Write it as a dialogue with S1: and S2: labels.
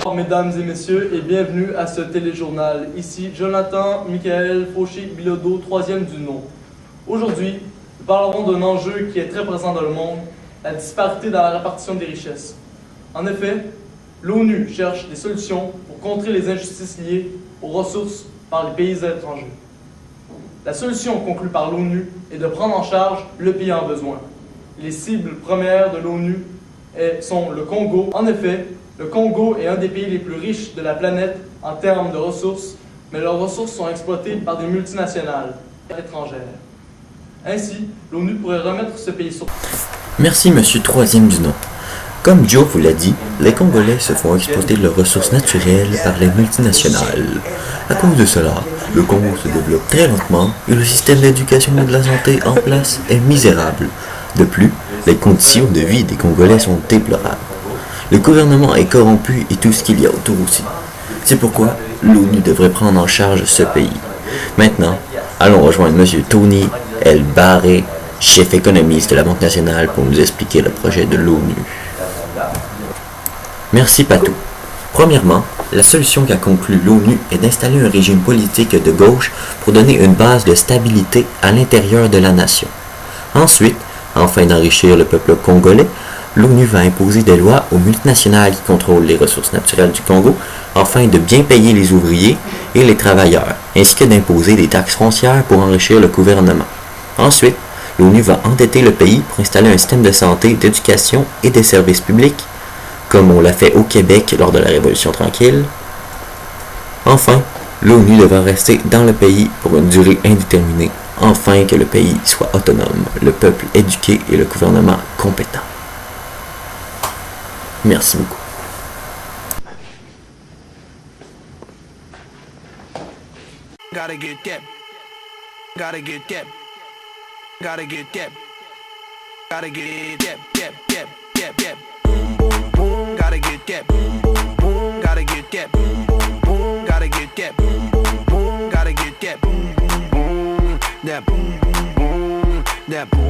S1: Bonjour mesdames et messieurs et bienvenue à ce téléjournal. Ici Jonathan Michael Fauché-Bilodeau, troisième du nom. Aujourd'hui, nous parlerons d'un enjeu qui est très présent dans le monde, la disparité dans la répartition des richesses. En effet, l'ONU cherche des solutions pour contrer les injustices liées aux ressources par les pays étrangers. La solution conclue par l'ONU est de prendre en charge le pays en besoin. Les cibles premières de l'ONU sont le Congo. En effet, le Congo est un des pays les plus riches de la planète en termes de ressources, mais leurs ressources sont exploitées par des multinationales étrangères. Ainsi, l'ONU pourrait remettre ce pays sur...
S2: Merci, monsieur troisième du nom. Comme Joe vous l'a dit, les Congolais se font exploiter leurs ressources naturelles par les multinationales. À cause de cela, le Congo se développe très lentement et le système d'éducation et de la santé en place est misérable. De plus, les conditions de vie des Congolais sont déplorables. Le gouvernement est corrompu et tout ce qu'il y a autour aussi. C'est pourquoi l'ONU devrait prendre en charge ce pays. Maintenant, allons rejoindre monsieur Tony El Barré, chef économiste de la Banque nationale, pour nous expliquer le projet de l'ONU. Merci Patou. Premièrement, la solution qu'a conclue l'ONU est d'installer un régime politique de gauche pour donner une base de stabilité à l'intérieur de la nation. Ensuite, afin d'enrichir le peuple congolais, l'ONU va imposer des lois aux multinationales qui contrôlent les ressources naturelles du Congo afin de bien payer les ouvriers et les travailleurs, ainsi que d'imposer des taxes foncières pour enrichir le gouvernement. Ensuite, l'ONU va endetter le pays pour installer un système de santé, d'éducation et des services publics, comme on l'a fait au Québec lors de la Révolution tranquille. Enfin, l'ONU devra rester dans le pays pour une durée indéterminée, afin que le pays soit autonome, le peuple éduqué et le gouvernement compétent. Merci beaucoup.
S3: Gotta get that. Gotta get that. Gotta get that. Gotta get that. Boom, boom, boom. Gotta get that. Boom, boom, boom. Gotta get that. Boom, boom, boom. Gotta get that. Boom, boom, boom. Gotta get that. Boom, boom, boom. That boom, boom, boom. That boom.